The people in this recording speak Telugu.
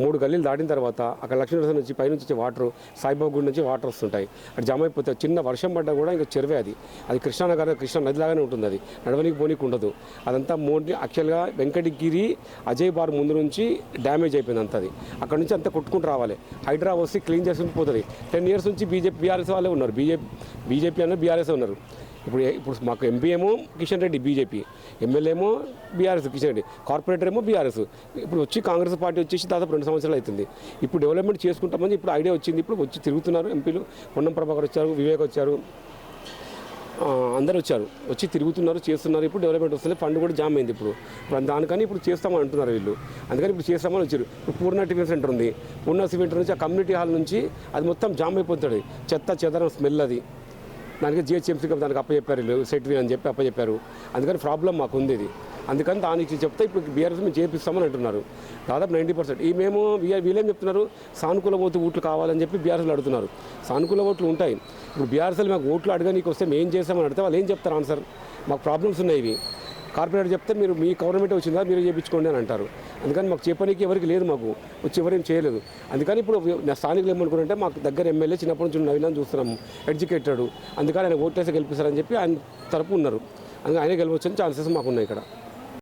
3 గల్లీలు దాటిన తర్వాత అక్కడ లక్ష్మీనరసింహ నుంచి పైనుంచి వచ్చే వాటర్, సాయిబాబా గుడి నుంచి వాటర్ వస్తుంటాయి. అక్కడ జమ అయిపోతే చిన్న వర్షం పడ్డా కూడా ఇంకా చెరువే అది కృష్ణానగర్ కృష్ణా నదిలాగానే ఉంటుంది. అది నడవనికి పోనీకి ఉండదు. అదంతా యాక్చువల్గా వెంకటగిరి అజయ్ బార్ ముందు నుంచి డ్యామేజ్ అయిపోయింది అంతా. అది అక్కడ నుంచి అంతా కొట్టుకుంటూ రావాలి. హైడ్రా వస్తే క్లీన్ చేసుకుని పోతుంది. 10 years నుంచి బీఆర్ఎస్ వాళ్ళే ఉన్నారు. బీజేపీ అన్న బీఆర్ఎస్ ఉన్నారు. ఇప్పుడు మాకు ఎంపీ ఏమో కిషన్ రెడ్డి బీజేపీ, ఎమ్మెల్యే ఏమో బీఆర్ఎస్ కిషన్ రెడ్డి, కార్పొరేటర్ ఏమో బీఆర్ఎస్. ఇప్పుడు వచ్చి కాంగ్రెస్ పార్టీ వచ్చేసి దాదాపు 2 సంవత్సరాలు అవుతుంది. ఇప్పుడు డెవలప్మెంట్ చేసుకుంటామని ఇప్పుడు ఐడియా వచ్చింది. ఇప్పుడు వచ్చి తిరుగుతున్నారు ఎంపీలు. పొన్నం ప్రభాకర్ వచ్చారు, వివేక్ వచ్చారు, అందరూ వచ్చి తిరుగుతున్నారు, చేస్తున్నారు. ఇప్పుడు డెవలప్మెంట్ వస్తుంది. ఫండ్ కూడా జామ్ అయింది. ఇప్పుడు దానికని ఇప్పుడు చేస్తామని అంటున్నారు వీళ్ళు. అందుకని ఇప్పుడు చేస్తామని వచ్చారు. ఇప్పుడు పూర్ణ టిఫిన్ సెంటర్ ఉంది. పూర్ణ సిమెంట్ నుంచి ఆ కమ్యూనిటీ హాల్ నుంచి అది మొత్తం జామ్ అయిపోతుంది. చెదరం స్మెల్. అది దానికి జిహెచ్ఎంసీకి దానికి అప్పచెప్పారు, సెట్వి అని చెప్పి అప్పచెప్పారు. అందుకని ప్రాబ్లం మాకు ఉంది. ఇది అందుకని దానికి చెప్తే ఇప్పుడు బీఆర్ఎస్ మేము చేపిస్తామని అంటున్నారు. దాదాపు 90%. మేము వీళ్ళేం చెప్తున్నారు, సానుకూల ఓట్లు కావాలని చెప్పి బీఆర్ఎస్లు అడుగుతున్నారు. సానుకూల ఓట్లు ఉంటాయి. ఇప్పుడు బీఆర్ఎస్లు మాకు ఓట్లు అడగనీకి వస్తే మేము చేస్తామని అడిగితే వాళ్ళు ఏం చెప్తారు ఆన్సర్, మాకు ప్రాబ్లమ్స్ ఉన్నాయి. ఇవి కార్పొరేటర్ చెప్తే మీరు మీ గవర్నమెంట్ వచ్చిందా మీరు చేయించుకోండి అని అంటారు. అందుకని మాకు చెప్పనీకి ఎవరికి లేదు, మాకు వచ్చి ఎవరేం చేయలేదు. అందుకని ఇప్పుడు స్థానికులు ఏమనుకుంటే మాకు దగ్గర ఎమ్మెల్యే చిన్నప్పటి నుంచి నవీనాన్ని చూస్తున్నాము, ఎడ్యుకేటెడ్, అందుకని ఆయన ఓట్లేసి గెలిపిస్తారని చెప్పి ఆయన తరపు ఉన్నారు. అందుకని ఆయన గెలవచ్చని ఛాన్సెస్ మాకు ఉన్నాయి ఇక్కడ.